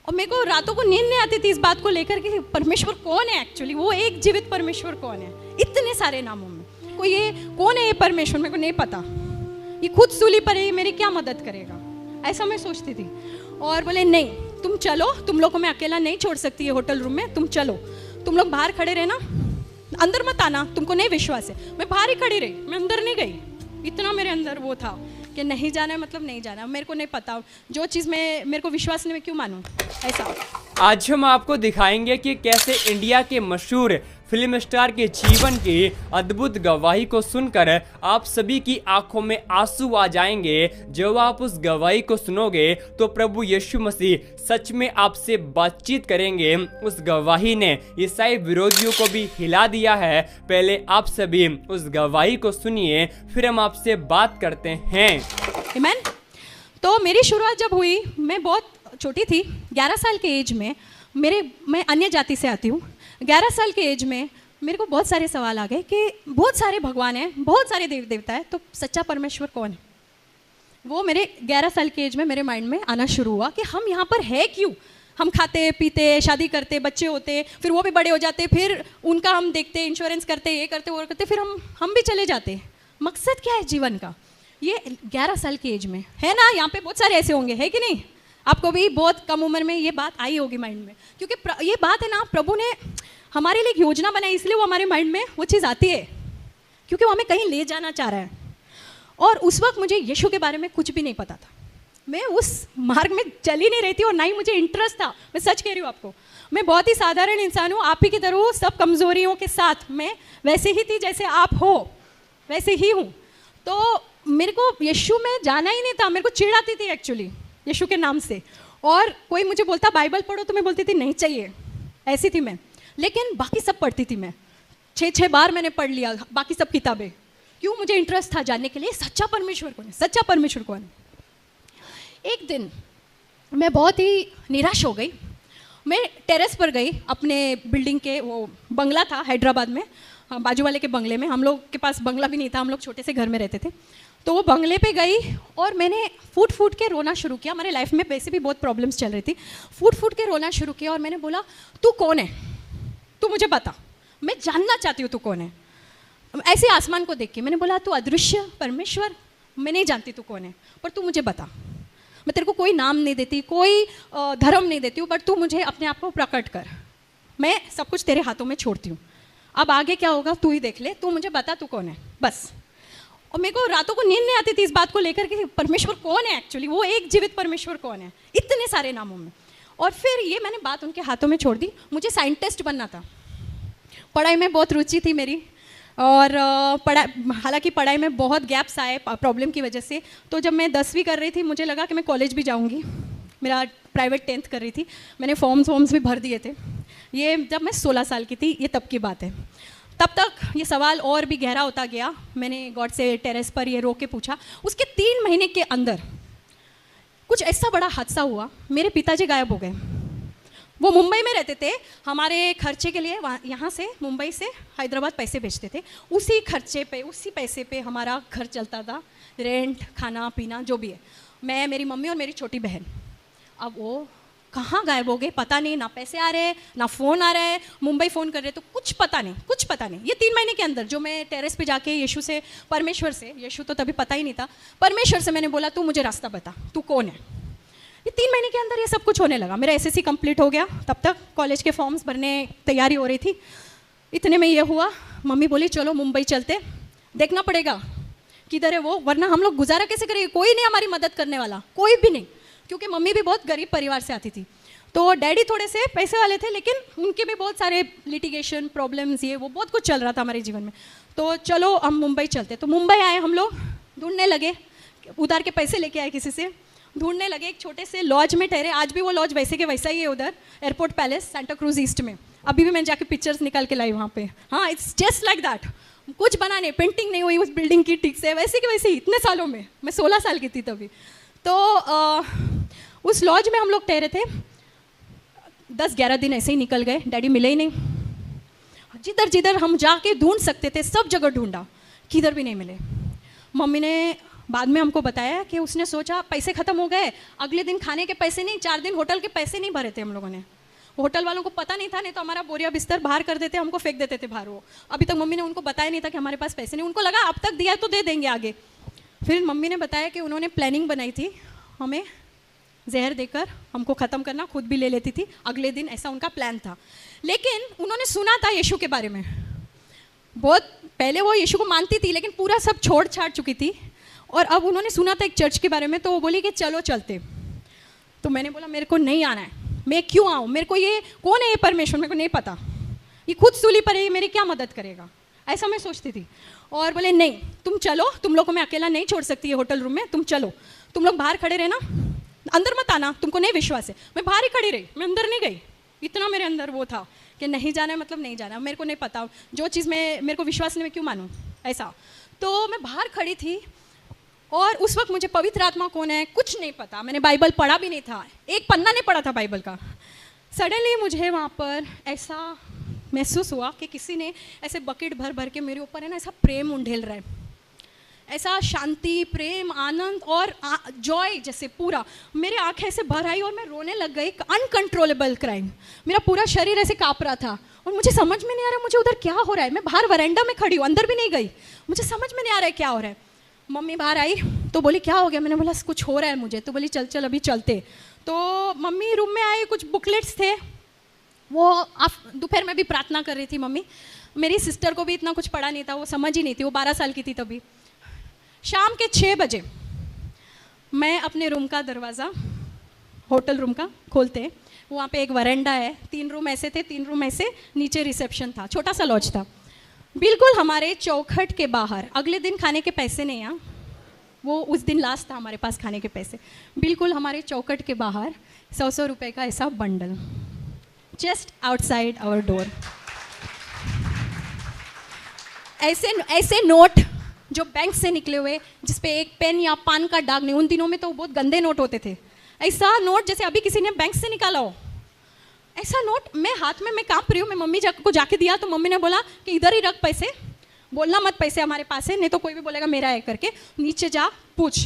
और मेरे को रातों को नींद नहीं आती थी इस बात को लेकर कि परमेश्वर कौन है एक्चुअली, वो एक जीवित परमेश्वर कौन है इतने सारे नामों में। कोई ये कौन है ये परमेश्वर, मेरे को नहीं पता। ये खुद सूली पर है, ये मेरी क्या मदद करेगा, ऐसा मैं सोचती थी। और बोले नहीं तुम चलो, तुम लोग को मैं अकेला नहीं छोड़ सकती है होटल रूम में, तुम चलो, तुम लोग बाहर खड़े रहना, अंदर मत आना, तुमको नहीं विश्वास है। मैं बाहर ही खड़ी रही, मैं अंदर नहीं गई। इतना मेरे अंदर वो था कि नहीं जाना है मतलब नहीं जाना, मेरे को नहीं पता, जो चीज़ में मेरे को विश्वास नहीं, मैं क्यों मानूं ऐसा। आज हम आपको दिखाएंगे कि कैसे इंडिया के मशहूर फिल्म स्टार के जीवन की अद्भुत गवाही को सुनकर आप सभी की आंखों में आंसू आ जाएंगे। जब आप उस गवाही को सुनोगे तो प्रभु यीशु मसीह सच में आपसे बातचीत करेंगे। उस गवाही ने ईसाई विरोधियों को भी हिला दिया है। पहले आप सभी उस गवाही को सुनिए, फिर हम आपसे बात करते हैं। आमीन। तो मेरी शुरुआत जब हुई, मैं बहुत छोटी थी, 11 साल के एज में। मैं अन्य जाति से आती हूँ। 11 साल के एज में मेरे को बहुत सारे सवाल आ गए कि बहुत सारे भगवान हैं, बहुत सारे देव देवता है, तो सच्चा परमेश्वर कौन है। वो मेरे 11 साल के एज में मेरे माइंड में आना शुरू हुआ कि हम यहाँ पर है क्यों। हम खाते पीते, शादी करते, बच्चे होते, फिर वो भी बड़े हो जाते, फिर उनका हम देखते, इंश्योरेंस करते, ये करते वो करते, फिर हम भी चले जाते। मकसद क्या है जीवन का, ये 11 साल की एज में है ना। यहाँ पे बहुत सारे ऐसे होंगे, है कि नहीं। आपको भी बहुत कम उम्र में ये बात आई होगी माइंड में, क्योंकि ये बात है ना, प्रभु ने हमारे लिए एक योजना बनाई, इसलिए वो हमारे माइंड में वो चीज़ आती है, क्योंकि वो हमें कहीं ले जाना चाह रहा है। और उस वक्त मुझे यीशु के बारे में कुछ भी नहीं पता था। मैं उस मार्ग में चल ही नहीं रही थी और ना ही मुझे इंटरेस्ट था। मैं सच कह रही हूँ आपको, मैं बहुत ही साधारण इंसान हूँ, आप ही की तरह हूँ, सब कमजोरियों के साथ। मैं वैसे ही थी जैसे आप हो, वैसे ही हूँ। तो मेरे को यीशु में जाना ही नहीं था, मेरे को चिढ़ाती थी एक्चुअली यीशु के नाम से। और कोई मुझे बोलता बाइबल पढ़ो तो मैं बोलती थी नहीं चाहिए, ऐसी थी मैं। लेकिन बाकी सब पढ़ती थी मैं, 6 बार मैंने पढ़ लिया बाकी सब किताबें। क्यों, मुझे इंटरेस्ट था जानने के लिए सच्चा परमेश्वर कौन है, सच्चा परमेश्वर कौन है। एक दिन मैं बहुत ही निराश हो गई। मैं टेरेस पर गई, अपने बिल्डिंग के, वो बंगला था हैदराबाद में, बाजू वाले के बंगले में। हम लोग के पास बंगला भी नहीं था, हम लोग छोटे से घर में रहते थे। तो वो बंगले पे गई और मैंने फूट फूट के रोना शुरू किया। हमारे लाइफ में वैसे भी बहुत प्रॉब्लम्स चल रही थी। फूट फूट के रोना शुरू किया और मैंने बोला तू कौन है, तू मुझे बता, मैं जानना चाहती हूँ तू कौन है। ऐसे आसमान को देख के मैंने बोला तू अदृश्य परमेश्वर, मैं नहीं जानती तू कौन है, पर तू मुझे बता। मैं तेरे को कोई नाम नहीं देती, कोई धर्म नहीं देती हूँ, बट तू मुझे अपने आप को प्रकट कर। मैं सब कुछ तेरे हाथों में छोड़ती हूँ, अब आगे क्या होगा तू ही देख ले, तू मुझे बता तू कौन है बस। और मेरे को रातों को नींद नहीं आती थी इस बात को लेकर कि परमेश्वर कौन है एक्चुअली, वो एक जीवित परमेश्वर कौन है इतने सारे नामों में। और फिर ये मैंने बात उनके हाथों में छोड़ दी। मुझे साइंटिस्ट बनना था, पढ़ाई में बहुत रुचि थी मेरी, और हालांकि पढ़ाई में बहुत गैप्स आए प्रॉब्लम की वजह से। तो जब मैं 10वीं कर रही थी मुझे लगा कि मैं कॉलेज भी जाऊंगी। मेरा प्राइवेट 10th कर रही थी, मैंने फॉर्म्स भी भर दिए थे। ये जब मैं 16 साल की थी, ये तब की बात है। तब तक ये सवाल और भी गहरा होता गया। मैंने गॉड से टेरेस पर ये रो के पूछा। उसके 3 महीने के अंदर कुछ ऐसा बड़ा हादसा हुआ, मेरे पिताजी गायब हो गए। वो मुंबई में रहते थे, हमारे खर्चे के लिए यहाँ से मुंबई से हैदराबाद पैसे भेजते थे। उसी खर्चे पे, उसी पैसे पे हमारा घर चलता था, रेंट, खाना पीना जो भी है। मैं, मेरी मम्मी और मेरी छोटी बहन। अब वो कहाँ गायब हो गए पता नहीं, ना पैसे आ रहे ना फ़ोन आ रहा है, मुंबई फ़ोन कर रहे तो कुछ पता नहीं। ये 3 महीने के अंदर जो मैं टेरेस पे जाके यीशु से, परमेश्वर से, यीशु तो तभी पता ही नहीं था, परमेश्वर से मैंने बोला तू मुझे रास्ता बता, तू कौन है। ये 3 महीने के अंदर ये सब कुछ होने लगा। मेरा SSC कंप्लीट हो गया, तब तक कॉलेज के फॉर्म्स भरने तैयारी हो रही थी। इतने में ये हुआ, मम्मी बोली चलो मुंबई चलते, देखना पड़ेगा किधर है वो, वरना हम लोग गुजारा कैसे करेंगे, कोई नहीं हमारी मदद करने वाला, कोई भी नहीं। क्योंकि मम्मी भी बहुत गरीब परिवार से आती थी, तो डैडी थोड़े से पैसे वाले थे, लेकिन उनके भी बहुत सारे लिटिगेशन प्रॉब्लम्स, ये वो बहुत कुछ चल रहा था हमारे जीवन में। तो चलो हम मुंबई चलते। तो मुंबई आए हम लोग, ढूंढने लगे, उधार के पैसे लेके आए किसी से, ढूंढने लगे। एक छोटे से लॉज में ठहरे, आज भी वो लॉज वैसे के वैसा ही है उधर, airport palace, Santa cruise east में। अभी भी मैं जाके पिक्चर्स निकाल के लाई वहाँ पे। हाँ, इट्स जस्ट लाइक दैट। कुछ बना नहीं, पेंटिंग नहीं हुई उस बिल्डिंग की ठीक से, वैसे की वैसे ही इतने सालों में। मैं 16 साल की थी तभी। तो उस लॉज में हम लोग ठहरे थे। 10-11 दिन ऐसे ही निकल गए, डैडी मिले ही नहीं। जिधर जिधर हम जाके ढूंढ सकते थे सब जगह ढूंढा, किधर भी नहीं मिले। मम्मी ने बाद में हमको बताया कि उसने सोचा पैसे ख़त्म हो गए, अगले दिन खाने के पैसे नहीं, 4 दिन होटल के पैसे नहीं भरे थे हम लोगों ने। होटल वालों को पता नहीं था, नहीं तो हमारा बोरिया बिस्तर बाहर कर देते, हमको फेंक देते थे बाहर। वो अभी तक मम्मी ने उनको बताया नहीं था कि हमारे पास पैसे नहीं, उनको लगा अब तक दिया है तो दे देंगे आगे। फिर मम्मी ने बताया कि उन्होंने प्लानिंग बनाई थी हमें जहर देकर हमको ख़त्म करना, खुद भी ले लेती थी अगले दिन, ऐसा उनका प्लान था। लेकिन उन्होंने सुना था यीशु के बारे में, बहुत पहले वो यीशु को मानती थी लेकिन पूरा सब छोड़ छाड़ चुकी थी, और अब उन्होंने सुना था एक चर्च के बारे में, तो वो बोली कि चलो चलते। तो मैंने बोला मेरे को नहीं आना है, मैं क्यों आऊँ, मेरे को ये कौन है ये परमेश्वर, मेरे को नहीं पता, ये खुद सूली पर है, मेरी क्या मदद करेगा, ऐसा मैं सोचती थी। और बोले नहीं तुम चलो, तुम लोग को मैं अकेला नहीं छोड़ सकती है होटल रूम में, तुम चलो, तुम लोग बाहर खड़े रहना, अंदर मत आना, तुमको नहीं विश्वास है। मैं बाहर ही खड़ी रही, मैं अंदर नहीं गई, इतना मेरे अंदर वो था कि नहीं जाना है मतलब नहीं जाना, मेरे को नहीं पता, जो चीज़ में मेरे को विश्वास नहीं मैं क्यों मानूँ ऐसा। तो मैं बाहर खड़ी थी और उस वक्त मुझे पवित्र आत्मा कौन है कुछ नहीं पता, मैंने बाइबल पढ़ा भी नहीं था, एक पन्ना नहीं पढ़ा था बाइबल का। सडनली मुझे वहाँ पर ऐसा महसूस हुआ कि किसी ने ऐसे बकेट भर भर के मेरे ऊपर है ना ऐसा प्रेम उंडेल रहा है, ऐसा शांति, प्रेम, आनंद और जॉय जैसे पूरा मेरे आंखें ऐसे भर आई और मैं रोने लग गई, अनकंट्रोलेबल क्राइम, मेरा पूरा शरीर ऐसे काँप रहा था और मुझे समझ में नहीं आ रहा मुझे उधर क्या हो रहा है। मैं बाहर वरांडा में खड़ी हूँ, अंदर भी नहीं गई, मुझे समझ में नहीं आ रहा है क्या हो रहा है। मम्मी बाहर आई तो बोली क्या हो गया, मैंने बोला कुछ हो रहा है मुझे, तो बोली चल चल अभी चलते। तो मम्मी रूम में आई, कुछ बुकलेट्स थे, वो दोपहर में भी प्रार्थना कर रही थी मम्मी। मेरी सिस्टर को भी इतना कुछ पढ़ा नहीं था, वो समझ ही नहीं थी, वो 12 साल की थी तभी। शाम के 6 बजे मैं अपने रूम का दरवाज़ा, होटल रूम का खोलते, वहाँ पे एक वरांडा है, 3 रूम ऐसे थे, 3 रूम ऐसे, नीचे रिसेप्शन था, छोटा सा लॉज था, बिल्कुल हमारे चौखट के बाहर। अगले दिन खाने के पैसे नहीं हैं, वो उस दिन लास्ट था हमारे पास खाने के पैसे, बिल्कुल हमारे चौखट के बाहर 100 रुपये का ऐसा bundle, just outside our door. ऐसे नोट जो बैंक से निकले हुए, जिसपे एक पेन या पान का दाग नहीं, उन दिनों में तो बहुत गंदे नोट होते थे, ऐसा नोट जैसे अभी किसी ने बैंक से निकाला हो, ऐसा नोट मैं हाथ में, मैं कांप रही हूँ, मैं मम्मी को जाके दिया तो मम्मी ने बोला कि इधर ही रख पैसे, बोलना मत पैसे हमारे पास है, नहीं तो कोई भी बोलेगा मेरा है करके, नीचे जा पूछ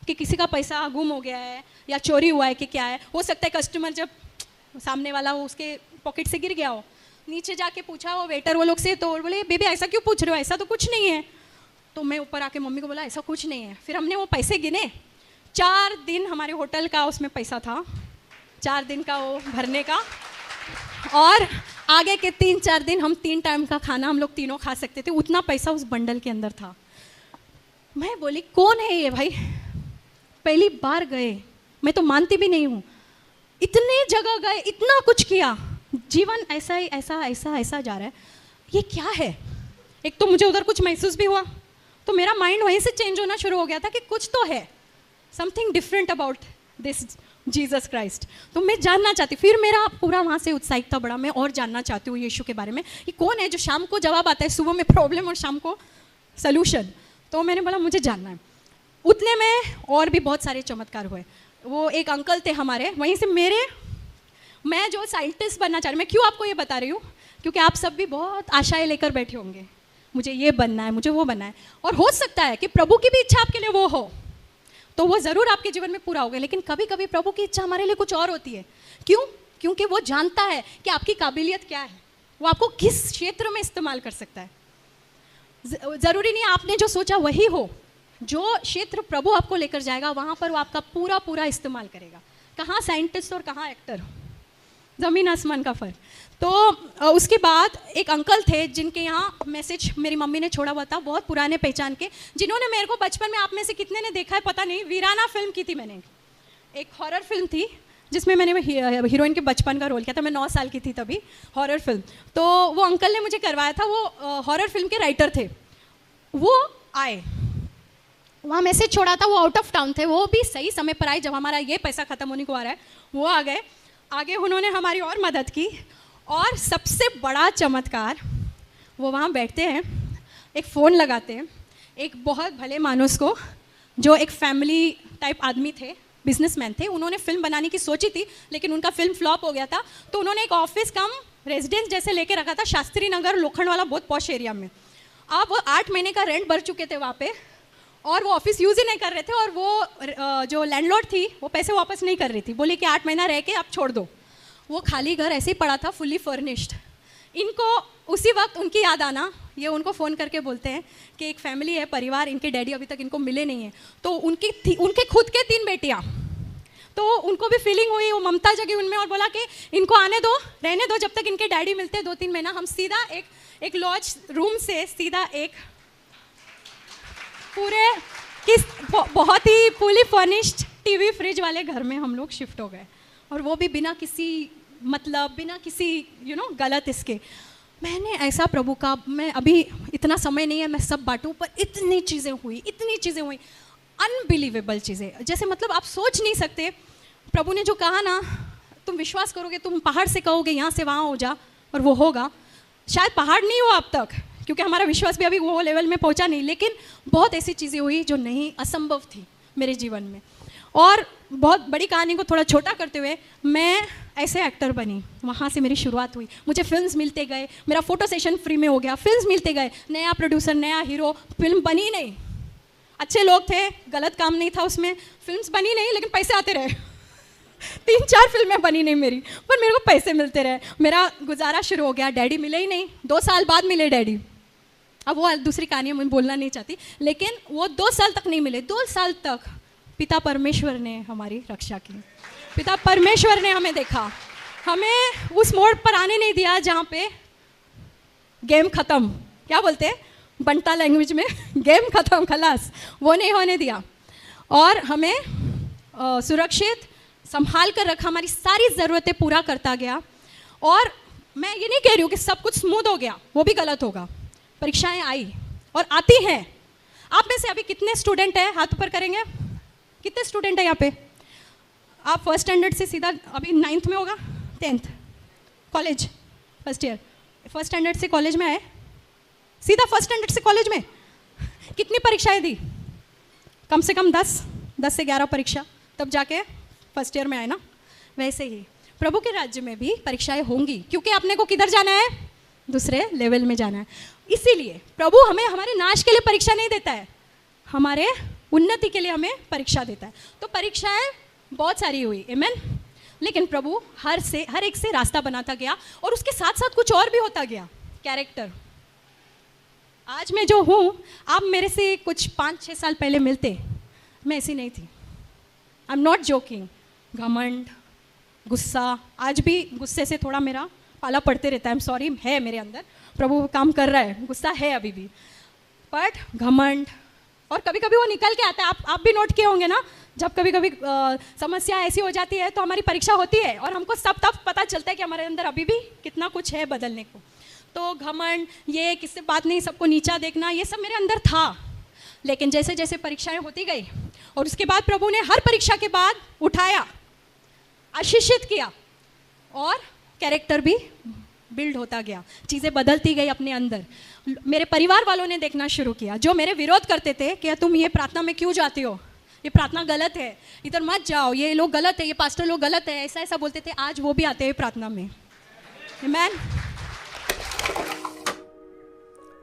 कि किसी का पैसा गुम हो गया है या चोरी हुआ है कि क्या है। हो सकता है कस्टमर जब सामने वाला हो उसके पॉकेट से गिर गया हो, नीचे जाके पूछा वो वेटर वो लोग से, तो बोले बेबी ऐसा क्यों पूछ रहे हो, ऐसा तो कुछ नहीं है। तो मैं ऊपर आके मम्मी को बोला ऐसा कुछ नहीं है। फिर हमने वो पैसे गिने, 4 दिन हमारे होटल का उसमें पैसा था, 4 दिन का वो भरने का, और आगे के 3-4 दिन हम 3 टाइम का खाना हम लोग तीनों खा सकते थे, उतना पैसा उस बंडल के अंदर था। मैं बोली कौन है ये भाई, पहली बार गए, मैं तो मानती भी नहीं हूँ, इतने जगह गए, इतना कुछ किया, जीवन ऐसा ही ऐसा ऐसा ऐसा जा रहा है, ये क्या है। एक तो मुझे उधर कुछ महसूस भी हुआ, तो मेरा माइंड वहीं से चेंज होना शुरू हो गया था कि कुछ तो है, something different about this Jesus Christ. तो मैं जानना चाहती, फिर मेरा पूरा वहाँ से उत्साहित था बड़ा, मैं और जानना चाहती हूँ यीशु के बारे में, ये कौन है जो शाम को जवाब आता है, सुबह में प्रॉब्लम और शाम को सल्यूशन। तो मैंने बोला मुझे जानना है। उतने में और भी बहुत सारे चमत्कार हुए। वो एक अंकल थे हमारे वहीं से, मैं जो साइंटिस्ट बनना चाह रही, मैं क्यों आपको ये बता रही हूँ, क्योंकि आप सब भी बहुत आशाएं लेकर बैठे होंगे, मुझे ये बनना है, मुझे वो बनना है, और हो सकता है कि प्रभु की भी इच्छा आपके लिए वो हो, तो वो ज़रूर आपके जीवन में पूरा होगा। लेकिन कभी कभी प्रभु की इच्छा हमारे लिए कुछ और होती है। क्यों? क्योंकि वो जानता है कि आपकी काबिलियत क्या है, वो आपको किस क्षेत्र में इस्तेमाल कर सकता है। ज़रूरी नहीं आपने जो सोचा वही हो, जो क्षेत्र प्रभु आपको लेकर जाएगा वहाँ पर वो आपका पूरा पूरा इस्तेमाल करेगा। कहाँ साइंटिस्ट और कहाँ एक्टर, ज़मीन आसमान का फ़र्क। तो उसके बाद एक अंकल थे जिनके यहाँ मैसेज मेरी मम्मी ने छोड़ा हुआ था, बहुत पुराने पहचान के, जिन्होंने मेरे को बचपन में, आप में से कितने ने देखा है पता नहीं, वीराना फिल्म की थी मैंने, एक हॉरर फिल्म थी जिसमें मैंने हीरोइन के बचपन का रोल किया था, मैं 9 साल की थी तभी, हॉरर फिल्म। तो वो अंकल ने मुझे करवाया था, वो हॉरर फिल्म के राइटर थे। वो आए, वहाँ मैसेज छोड़ा था, वो आउट ऑफ टाउन थे, वो भी सही समय पर आए जब हमारा ये पैसा ख़त्म होने को आ रहा है, वो आ गए। आगे उन्होंने हमारी और मदद की, और सबसे बड़ा चमत्कार, वो वहाँ बैठते हैं, एक फ़ोन लगाते हैं, एक बहुत भले मानुस को, जो एक फैमिली टाइप आदमी थे, बिजनेसमैन थे, उन्होंने फिल्म बनाने की सोची थी लेकिन उनका फिल्म फ्लॉप हो गया था, तो उन्होंने एक ऑफिस कम रेजिडेंस जैसे लेके रखा था शास्त्री नगर, लोखंड वाला, बहुत पॉश एरिया में। अब वो 8 महीने का रेंट भर चुके थे वहाँ पे, और वो ऑफिस यूज़ ही नहीं कर रहे थे, और वो जो लैंडलॉर्ड थी वो पैसे वापस नहीं कर रही थी, बोली कि 8 महीना रह के आप छोड़ दो। वो खाली घर ऐसे ही पड़ा था, फुली फर्निश्ड। इनको उसी वक्त उनकी याद आना, ये उनको फ़ोन करके बोलते हैं कि एक फैमिली है, परिवार, इनके डैडी अभी तक इनको मिले नहीं हैं। तो उनके खुद के 3 बेटियाँ, तो उनको भी फीलिंग हुई, वो ममता जगी उनमें, और बोला कि इनको आने दो, रहने दो, जब तक इनके डैडी मिलते 2-3 महीना हम सीधा एक लॉज रूम से सीधा एक पूरे बहुत ही फुली फर्निश्ड टीवी फ्रिज वाले घर में हम लोग शिफ्ट हो गए, और वो भी बिना किसी मतलब, बिना किसी गलत इसके। मैंने ऐसा प्रभु का, मैं अभी इतना समय नहीं है मैं सब बांटूं, पर इतनी चीज़ें हुई, अनबिलीवेबल चीज़ें, जैसे मतलब आप सोच नहीं सकते। प्रभु ने जो कहा ना, तुम विश्वास करोगे, तुम पहाड़ से कहोगे यहाँ से वहाँ हो जा, और वो होगा। शायद पहाड़ नहीं हुआ अब तक, क्योंकि हमारा विश्वास भी अभी वो लेवल में पहुँचा नहीं, लेकिन बहुत ऐसी चीज़ें हुई जो नहीं, असंभव थी मेरे जीवन में। और बहुत बड़ी कहानी को थोड़ा छोटा करते हुए, मैं ऐसे एक्टर बनी, वहाँ से मेरी शुरुआत हुई। मुझे फिल्म्स मिलते गए, मेरा फोटो सेशन फ्री में हो गया, फिल्म्स मिलते गए, नया प्रोड्यूसर, नया हीरो, फिल्म बनी नहीं, अच्छे लोग थे, गलत काम नहीं था उसमें, फिल्म्स बनी नहीं, लेकिन पैसे आते रहे 3-4 फिल्में बनी नहीं मेरी, पर मेरे को पैसे मिलते रहे, मेरा गुजारा शुरू हो गया। डैडी मिले ही नहीं, 2 साल बाद मिले डैडी। अब वो दूसरी कहानी मैं बोलना नहीं चाहती, लेकिन वो 2 साल तक नहीं मिले। 2 साल तक पिता परमेश्वर ने हमारी रक्षा की, पिता परमेश्वर ने हमें देखा, हमें उस मोड़ पर आने नहीं दिया जहाँ पे गेम ख़त्म, क्या बोलते हैं बंटा लैंग्वेज में, गेम ख़त्म, खलास, वो नहीं होने दिया, और हमें सुरक्षित संभाल कर रखा, हमारी सारी ज़रूरतें पूरा करता गया। और मैं ये नहीं कह रही हूँ कि सब कुछ स्मूथ हो गया, वो भी गलत होगा। परीक्षाएं आई और आती हैं। आप में से अभी कितने स्टूडेंट हैं, हाथ ऊपर करेंगे, कितने स्टूडेंट हैं यहाँ पे? आप फर्स्ट स्टैंडर्ड से सीधा अभी 9th में होगा, 10th college first year, first standard से कॉलेज में आए, सीधा फर्स्ट स्टैंडर्ड से कॉलेज में कितनी परीक्षाएं दी? कम से कम 10 से 11 परीक्षा, तब जाके फर्स्ट ईयर में आए ना। वैसे ही प्रभु के राज्य में भी परीक्षाएं होंगी, क्योंकि अपने को किधर जाना है, दूसरे लेवल में जाना है। इसीलिए प्रभु हमें हमारे नाश के लिए परीक्षा नहीं देता है, हमारे उन्नति के लिए हमें परीक्षा देता है। तो परीक्षाएं बहुत सारी हुई, आमीन। लेकिन प्रभु हर एक से रास्ता बनाता गया, और उसके साथ साथ कुछ और भी होता गया। कैरेक्टर, आज मैं जो हूँ, आप मेरे से कुछ 5-6 साल पहले मिलते, मैं ऐसी नहीं थी। I am not joking. घमंड, गुस्सा, आज भी गुस्से से थोड़ा मेरा पाला पड़ते रहता है, आई एम सॉरी, है मेरे अंदर, प्रभु काम कर रहा है, गुस्सा है अभी भी, बट घमंड, और कभी कभी वो निकल के आता है। आप भी नोट किए होंगे ना, जब कभी कभी समस्या ऐसी हो जाती है तो हमारी परीक्षा होती है, और हमको तब पता चलता है कि हमारे अंदर अभी भी कितना कुछ है बदलने को। तो घमंड, ये किससे बात नहीं, सबको नीचा देखना, ये सब मेरे अंदर था। लेकिन जैसे जैसे परीक्षाएं होती गई, और उसके बाद प्रभु ने हर परीक्षा के बाद उठाया, आशीषित किया, और कैरेक्टर भी बिल्ड होता गया, चीज़ें बदलती गई अपने अंदर। मेरे परिवार वालों ने देखना शुरू किया, जो मेरे विरोध करते थे कि तुम ये प्रार्थना में क्यों जाती हो, ये प्रार्थना गलत है, इधर मत जाओ, ये लोग गलत है, ये पास्टर लोग गलत है, ऐसा ऐसा बोलते थे, आज वो भी आते हैं प्रार्थना में। आमीन।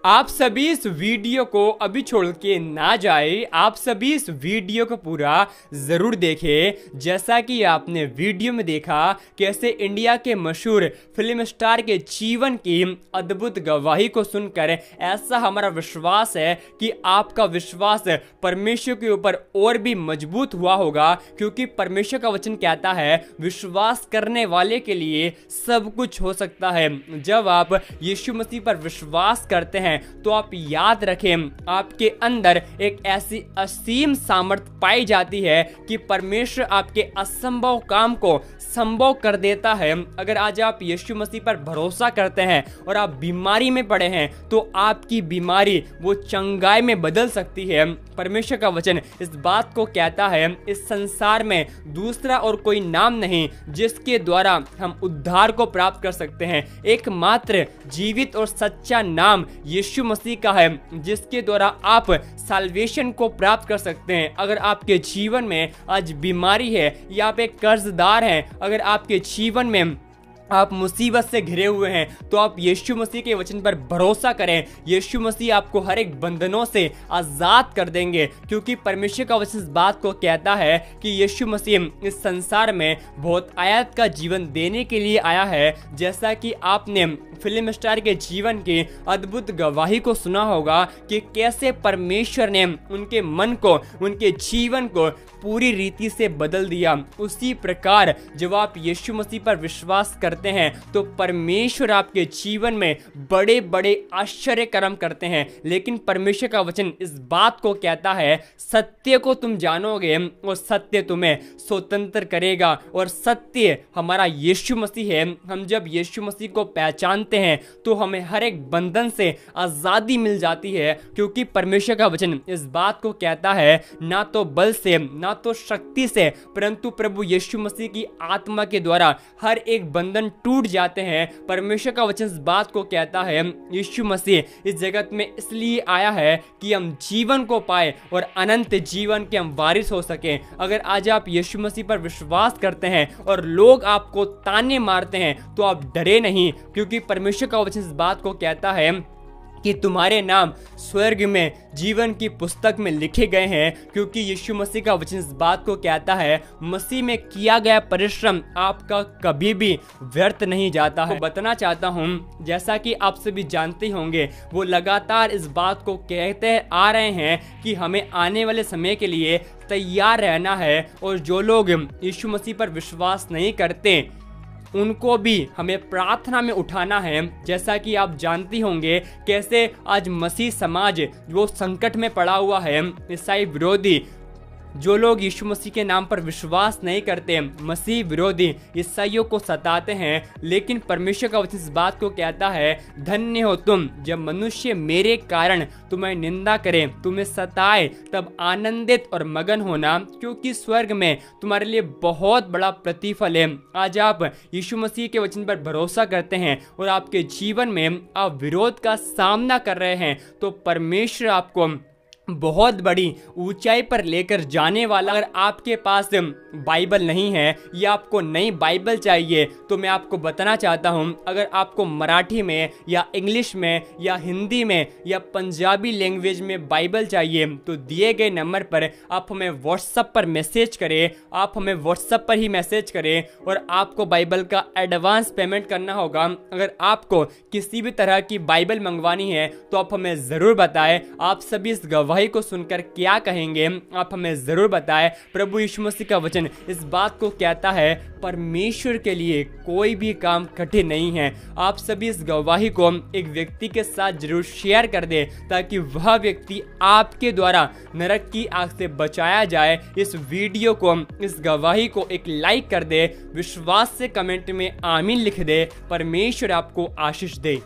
आप सभी इस वीडियो को अभी छोड़ के ना जाए, आप सभी इस वीडियो को पूरा ज़रूर देखें। जैसा कि आपने वीडियो में देखा, कैसे इंडिया के मशहूर फिल्म स्टार के जीवन की अद्भुत गवाही को सुनकर ऐसा हमारा विश्वास है कि आपका विश्वास परमेश्वर के ऊपर और भी मजबूत हुआ होगा, क्योंकि परमेश्वर का वचन कहता है विश्वास करने वाले के लिए सब कुछ हो सकता है। जब आप यीशु मसीह पर विश्वास करते हैं तो आप याद रखें, आपके अंदर एक ऐसी असीम सामर्थ्य पाई जाती है कि परमेश्वर आपके असंभव काम को संभव कर देता है। अगर आज आप यीशु मसीह पर भरोसा करते हैं और आप बीमारी में पड़े हैं, तो आपकी बीमारी वो चंगाई में बदल सकती है। परमेश्वर का वचन इस बात को कहता है, इस संसार में दूसरा और कोई नाम नहीं जिसके द्वारा हम उद्धार को प्राप्त कर सकते हैं। एकमात्र जीवित और सच्चा नाम यीशु मसीह का है, जिसके द्वारा आप साल्वेशन को प्राप्त कर सकते हैं। अगर आपके जीवन में आज बीमारी है, या आप एक कर्जदार हैं, अगर आपके जीवन में आप मुसीबत से घिरे हुए हैं तो आप यीशु मसीह के वचन पर भरोसा करें। यीशु मसीह आपको हर एक बंधनों से आजाद कर देंगे, क्योंकि परमेश्वर का वचन इस बात को कहता है कि यीशु मसीह इस संसार में बहुत आयत का जीवन देने के लिए आया है। जैसा कि आपने फिल्म स्टार के जीवन की अद्भुत गवाही को सुना होगा कि कैसे परमेश्वर ने उनके मन को, उनके जीवन को पूरी रीति से बदल दिया। उसी प्रकार जब आप यीशु मसीह पर विश्वास करते हैं तो परमेश्वर आपके जीवन में बड़े बड़े आश्चर्य कर्म करते हैं। लेकिन परमेश्वर का वचन इस बात को कहता है, सत्य को तुम जानोगे और सत्य तुम्हें स्वतंत्र करेगा। और सत्य हमारा यीशु मसीह है। हम जब यीशु मसीह को पहचानते हैं तो हमें हर एक बंधन से आजादी मिल जाती है, क्योंकि परमेश्वर का वचन इस बात को कहता है, ना तो बल से ना तो शक्ति से, परंतु प्रभु यीशु मसीह की आत्मा के द्वारा हर एक बंधन टूट जाते हैं। परमेश्वर का वचन इस बात को कहता है, यीशु मसीह इस जगत में इसलिए आया है कि हम जीवन को पाए और अनंत जीवन के हम वारिस हो सके। अगर आज आप यीशु मसीह पर विश्वास करते हैं और लोग आपको ताने मारते हैं तो आप डरे नहीं, क्योंकि परमेश्वर का वचन इस बात को कहता है कि तुम्हारे नाम स्वर्ग में जीवन की पुस्तक में लिखे गए हैं। क्योंकि यीशु मसीह का वचन इस बात को कहता है, मसीह में किया गया परिश्रम आपका कभी भी व्यर्थ नहीं जाता है। बताना चाहता हूं, जैसा कि आप सभी जानते होंगे, वो लगातार इस बात को कहते आ रहे हैं कि हमें आने वाले समय के लिए तैयार रहना है। और जो लोग यीशु मसीह पर विश्वास नहीं करते उनको भी हमें प्रार्थना में उठाना है। जैसा कि आप जानती होंगे कैसे आज मसीह समाज वो संकट में पड़ा हुआ है। ईसाई विरोधी जो लोग यीशु मसीह के नाम पर विश्वास नहीं करते, मसीह विरोधी ईसाइयों को सताते हैं। लेकिन परमेश्वर का वचन इस बात को कहता है, धन्य हो तुम जब मनुष्य मेरे कारण तुम्हें निंदा करे, तुम्हें सताए, तब आनंदित और मगन होना, क्योंकि स्वर्ग में तुम्हारे लिए बहुत बड़ा प्रतिफल है। आज आप यीशु मसीह के वचन पर भरोसा करते हैं और आपके जीवन में आप विरोध का सामना कर रहे हैं, तो परमेश्वर आपको बहुत बड़ी ऊंचाई पर लेकर जाने वाला। अगर आपके पास बाइबल नहीं है या आपको नई बाइबल चाहिए तो मैं आपको बताना चाहता हूं, अगर आपको मराठी में या इंग्लिश में या हिंदी में या पंजाबी लैंग्वेज में बाइबल चाहिए तो दिए गए नंबर पर आप हमें व्हाट्सएप पर मैसेज करें। आप हमें व्हाट्सएप पर ही मैसेज करें और आपको बाइबल का एडवांस पेमेंट करना होगा। अगर आपको किसी भी तरह की बाइबल मंगवानी है तो आप हमें ज़रूर बताएं। आप सभी इस गवाही को सुनकर क्या कहेंगे, आप हमें जरूर बताएं। प्रभु यीशु मसीह का वचन इस बात को कहता है, परमेश्वर के लिए कोई भी काम कठिन नहीं है। आप सभी इस गवाही को एक व्यक्ति के साथ जरूर शेयर कर दें, ताकि वह व्यक्ति आपके द्वारा नरक की आग से बचाया जाए। इस वीडियो को, इस गवाही को एक लाइक कर दे, विश्वास से कमेंट में आमीन लिख दे। परमेश्वर आपको आशीष दे।